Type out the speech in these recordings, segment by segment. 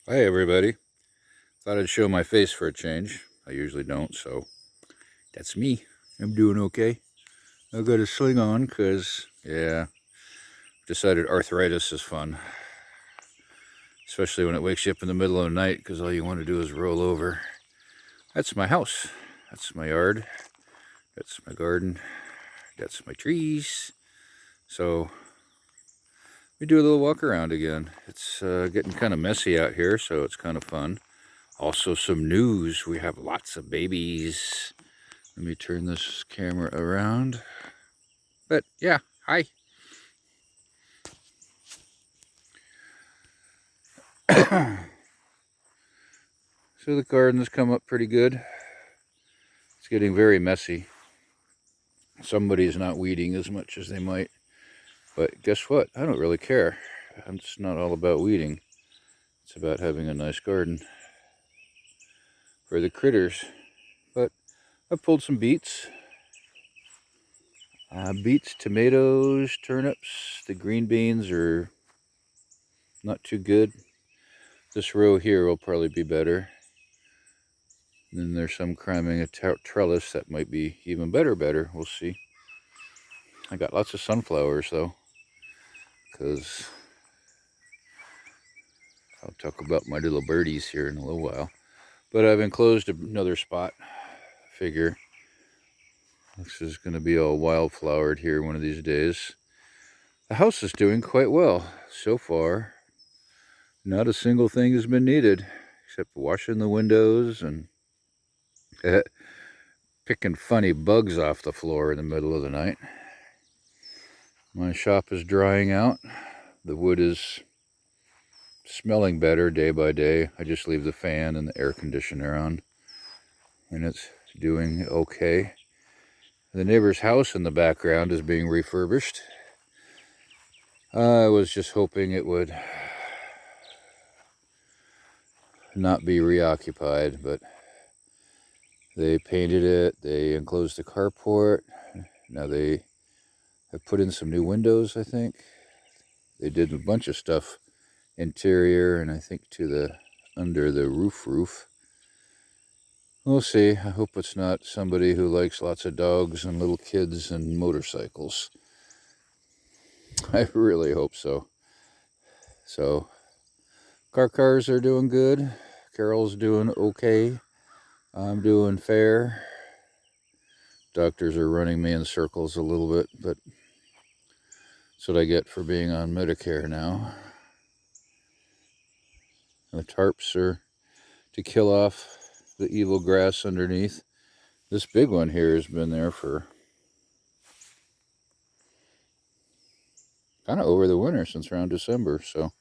Hi everybody. Thought I'd show my face for a change. I usually don't, so that's me. I'm doing okay. I've got a sling on because, yeah, decided arthritis is fun. Especially when it wakes you up in the middle of the night because all you want to do is roll over. That's my house. That's my yard. That's my garden. That's my trees. So we do a little walk around again. It's getting kind of messy out here, so it's kind of fun. Also some news. We have lots of babies. Let me turn this camera around. But yeah, hi. So the garden's come up pretty good. It's getting very messy. Somebody's not weeding as much as they might. But guess what? I don't really care. It's not all about weeding. It's about having a nice garden for the critters. But I pulled some beets. Beets, tomatoes, turnips. The green beans are not too good. This row here will probably be better. And then there's some cramming a trellis that might be even better. We'll see. I got lots of sunflowers though, because I'll talk about my little birdies here in a little while. But I've enclosed another spot. Figure this is going to be all wildflowered here one of these days. The house is doing quite well so far. Not a single thing has been needed except washing the windows and picking funny bugs off the floor in the middle of the night. My shop is drying out. The wood is smelling better day by day. I just leave the fan and the air conditioner on, and it's doing okay. The neighbor's house in the background is being refurbished. I was just hoping it would not be reoccupied, but they painted it, they enclosed the carport. Now they have put in some new windows, I think. They did a bunch of stuff interior and I think to the under the roof. We'll see. I hope it's not somebody who likes lots of dogs and little kids and motorcycles. I really hope so. So, cars are doing good. Carol's doing okay. I'm doing fair. Doctors are running me in circles a little bit, but that's what I get for being on Medicare now. The tarps are to kill off the evil grass underneath. This big one here has been there for kind of over the winter, since around December. So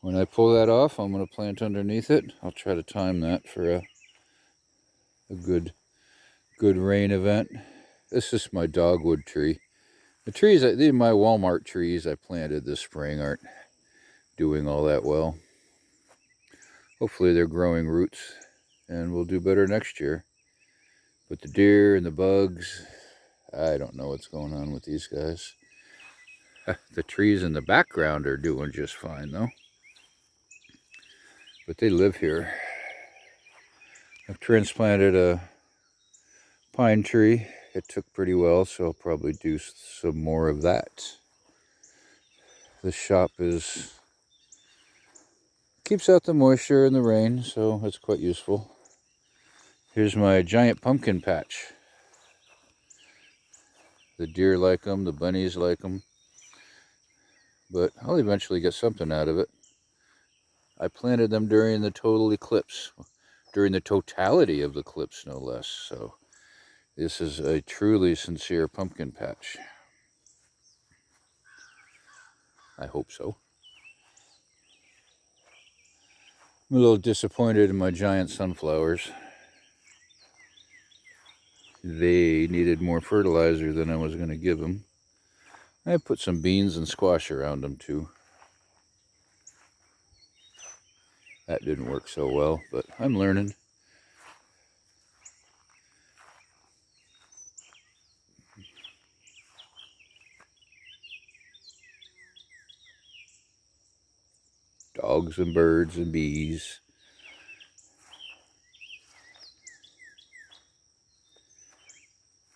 when I pull that off, I'm going to plant underneath it. I'll try to time that for a good rain event. This is my dogwood tree. The trees, my Walmart trees I planted this spring aren't doing all that well. Hopefully they're growing roots and we'll do better next year. But the deer and the bugs, I don't know what's going on with these guys. The trees in the background are doing just fine though. But they live here. I've transplanted a pine tree. It took pretty well, so I'll probably do some more of that. This shop keeps out the moisture and the rain, so it's quite useful. Here's my giant pumpkin patch. The deer like them, the bunnies like them, but I'll eventually get something out of it. I planted them during the total eclipse, during the totality of the eclipse, no less. So this is a truly sincere pumpkin patch. I hope so. I'm a little disappointed in my giant sunflowers. They needed more fertilizer than I was going to give them. I put some beans and squash around them too. That didn't work so well, but I'm learning. Dogs and birds and bees.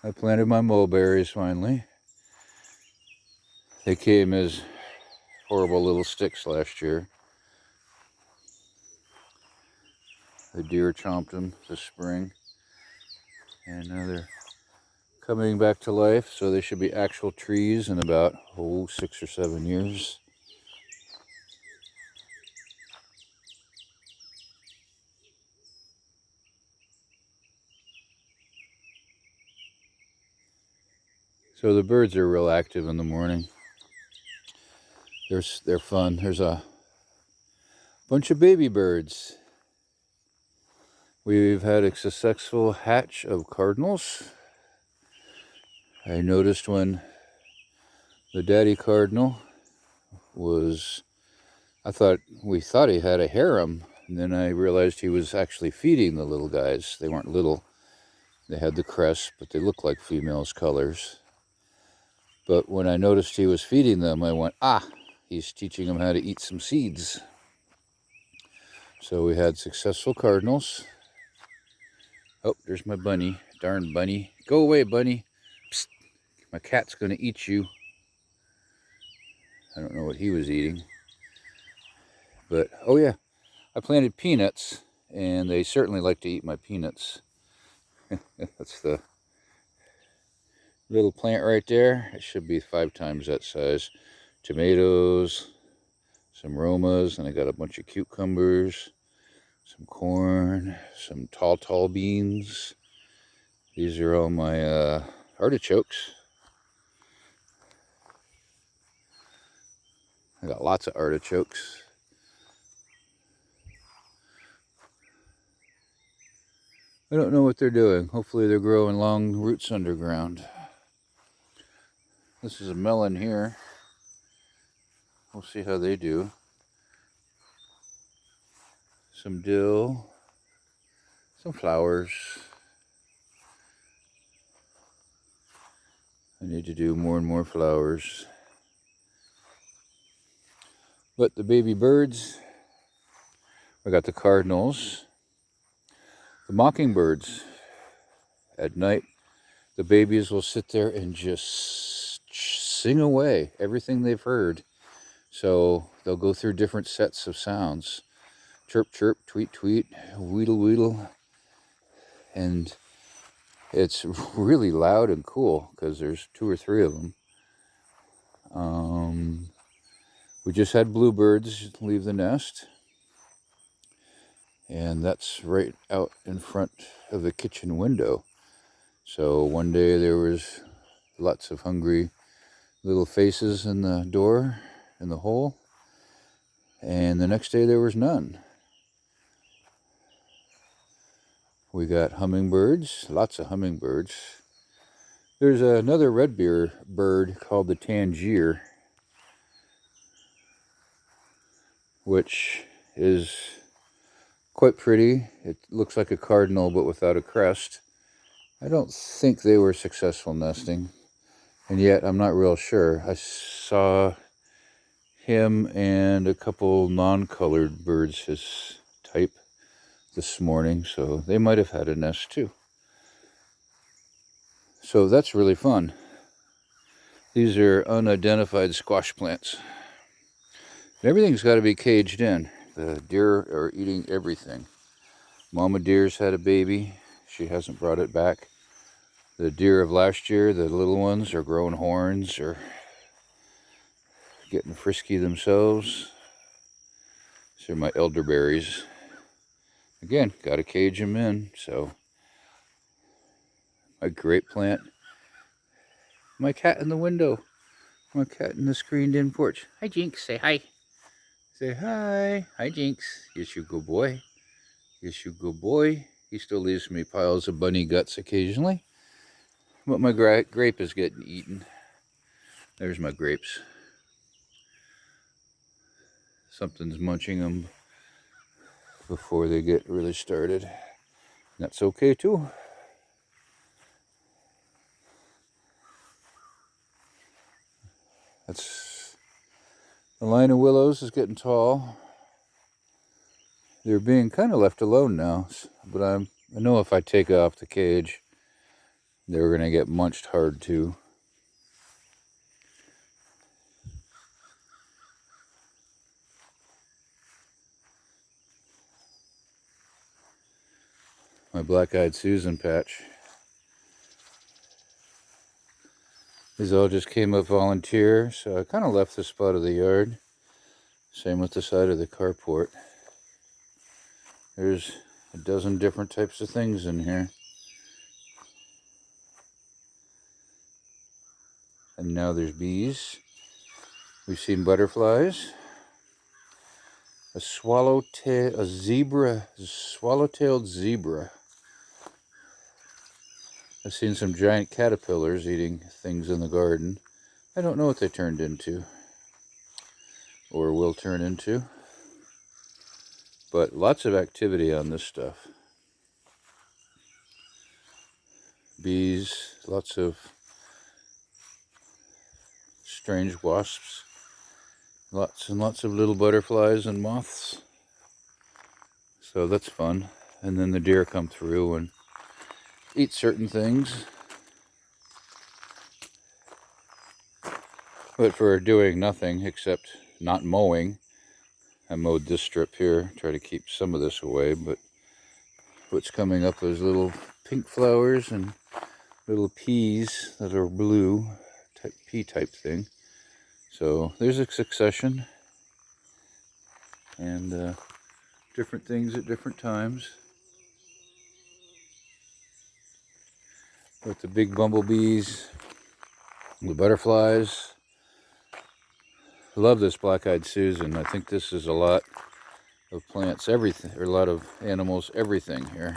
I planted my mulberries finally. They came as horrible little sticks last year. The deer chomped them this spring. And now they're coming back to life, so they should be actual trees in about 6 or 7 years. So the birds are real active in the morning. They're fun. There's a bunch of baby birds. We've had a successful hatch of cardinals. I noticed when the daddy cardinal we thought he had a harem, and then I realized he was actually feeding the little guys. They weren't little. They had the crest, but they looked like females' colors. But when I noticed he was feeding them, I went, he's teaching them how to eat some seeds. So we had successful cardinals. Oh, there's my bunny. Darn bunny. Go away, bunny. Psst. My cat's going to eat you. I don't know what he was eating. But, oh yeah, I planted peanuts, and they certainly like to eat my peanuts. That's the little plant right there. It should be 5 times that size. Tomatoes, some Romas, and I got a bunch of cucumbers, some corn, some tall beans. These are all my artichokes. I got lots of artichokes. I don't know what they're doing. Hopefully they're growing long roots underground. This is a melon here. We'll see how they do. Some dill, some flowers. I need to do more and more flowers. But the baby birds, I got the cardinals, the mockingbirds. At night, the babies will sit there and just sing away everything they've heard. So they'll go through different sets of sounds. Chirp, chirp, tweet, tweet, wheedle, wheedle. And it's really loud and cool because there's 2 or 3 of them. We just had bluebirds leave the nest. And that's right out in front of the kitchen window. So one day there was lots of hungry little faces in the door, in the hole. And the next day there was none. We got hummingbirds, lots of hummingbirds. There's another red-eared bird called the tangier, which is quite pretty. It looks like a cardinal but without a crest. I don't think they were successful nesting, and yet I'm not real sure. I saw him and a couple non-colored birds his type this morning, so they might have had a nest too. So that's really fun. These are unidentified squash plants. Everything's got to be caged in. The deer are eating everything. Mama deer's had a baby. She hasn't brought it back. The deer of last year, the little ones, are growing horns or getting frisky themselves. These are my elderberries. Again, got to cage them in. So my grape plant. My cat in the window. My cat in the screened-in porch. Hi, Jinx. Say hi. Say hi. Hi, Jinx. Yes, you good boy. Yes, you good boy. He still leaves me piles of bunny guts occasionally. But my grape is getting eaten. There's my grapes. Something's munching them before they get really started. That's okay too. The line of willows is getting tall. they're being kind of left alone now, but I know if I take off the cage, they're going to get munched hard too. My black-eyed Susan patch. These all just came up volunteer, so I kind of left this spot of the yard. Same with the side of the carport. There's a dozen different types of things in here. And now there's bees. We've seen butterflies. A swallowtail swallow-tailed zebra. I've seen some giant caterpillars eating things in the garden. I don't know what they turned into or will turn into, but lots of activity on this stuff. Bees, lots of strange wasps, lots and lots of little butterflies and moths. So that's fun. And then the deer come through and eat certain things. But for doing nothing except not mowing, I mowed this strip here, try to keep some of this away, but what's coming up is little pink flowers and little peas that are blue, pea type thing. So there's a succession and different things at different times. With the big bumblebees, the butterflies. I love this black-eyed Susan. I think this is a lot of plants, everything, or a lot of animals, everything here.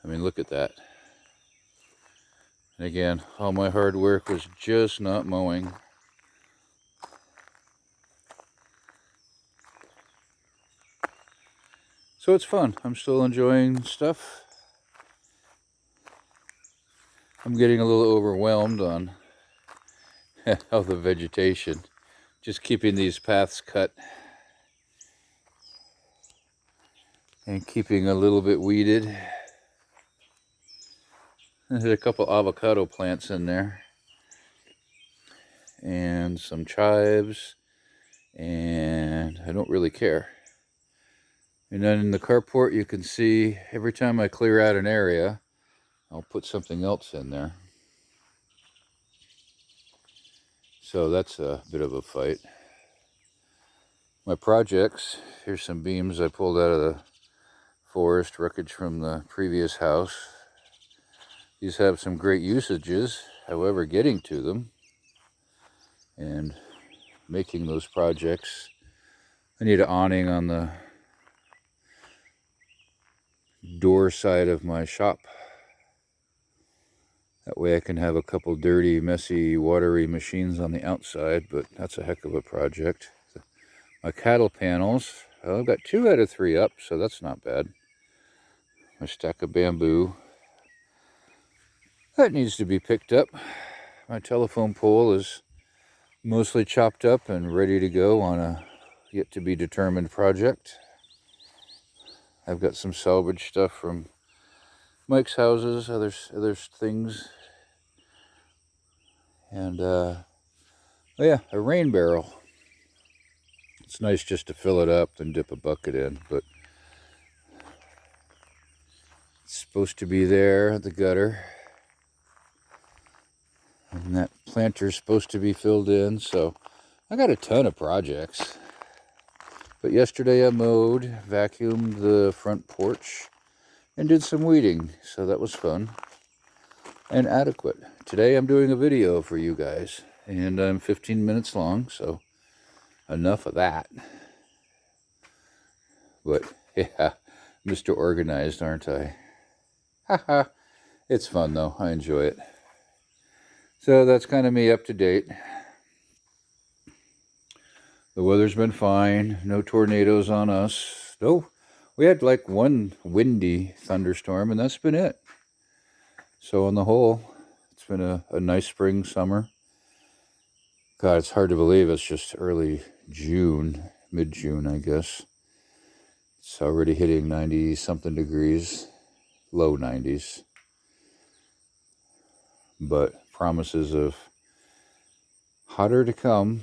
I mean, look at that. And again, all my hard work was just not mowing. So it's fun. I'm still enjoying stuff. I'm getting a little overwhelmed on how the vegetation, just keeping these paths cut and keeping a little bit weeded. There's a couple avocado plants in there and some chives, and I don't really care. And then in the carport you can see every time I clear out an area, I'll put something else in there. So that's a bit of a fight. My projects, here's some beams I pulled out of the forest, wreckage from the previous house. These have some great usages, however, getting to them and making those projects. I need an awning on the door side of my shop. That way I can have a couple dirty, messy, watery machines on the outside, but that's a heck of a project. My cattle panels, well, I've got 2 out of 3 up, so that's not bad. My stack of bamboo. That needs to be picked up. My telephone pole is mostly chopped up and ready to go on a yet to be determined project. I've got some salvage stuff from Mike's houses, other things. And oh yeah, a rain barrel. It's nice just to fill it up and dip a bucket in, but it's supposed to be there at the gutter. And that planter's supposed to be filled in, so I got a ton of projects. But yesterday I mowed, vacuumed the front porch, and did some weeding, so that was fun and adequate. Today I'm doing a video for you guys, and I'm 15 minutes long, so enough of that. But yeah, Mr. Organized, aren't I? Haha, it's fun though, I enjoy it. So that's kind of me up to date. The weather's been fine, no tornadoes on us. No, we had like one windy thunderstorm and that's been it. So on the whole, it's been a nice spring, summer. God, it's hard to believe it's just early June, mid-June, I guess. It's already hitting 90 something degrees, low 90s, but promises of hotter to come.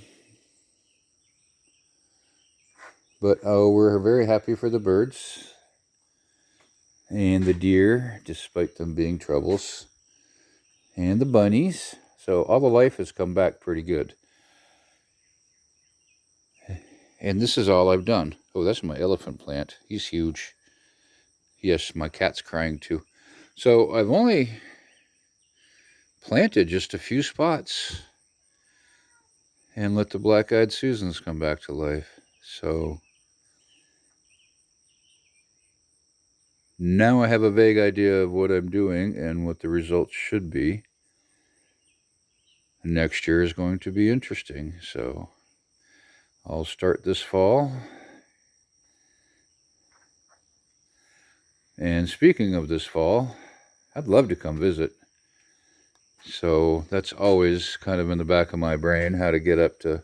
But we're very happy for the birds and the deer, despite them being troubles, and the bunnies. So all the life has come back pretty good. And this is all I've done. Oh, that's my elephant plant. He's huge. Yes, my cat's crying too. So I've only planted just a few spots and let the black-eyed Susans come back to life. So now I have a vague idea of what I'm doing and what the results should be. Next year is going to be interesting. So I'll start this fall. And speaking of this fall, I'd love to come visit. So that's always kind of in the back of my brain, how to get up to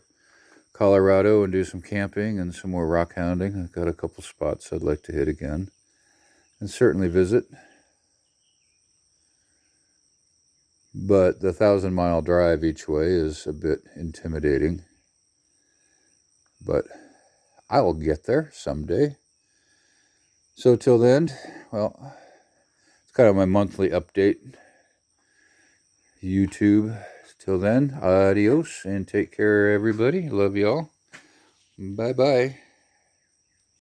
Colorado and do some camping and some more rock hounding. I've got a couple spots I'd like to hit again and certainly visit. But the 1,000-mile drive each way is a bit intimidating. But I will get there someday. So till then, well, it's kind of my monthly update. YouTube. Till then, adios and take care, everybody. Love y'all. Bye-bye.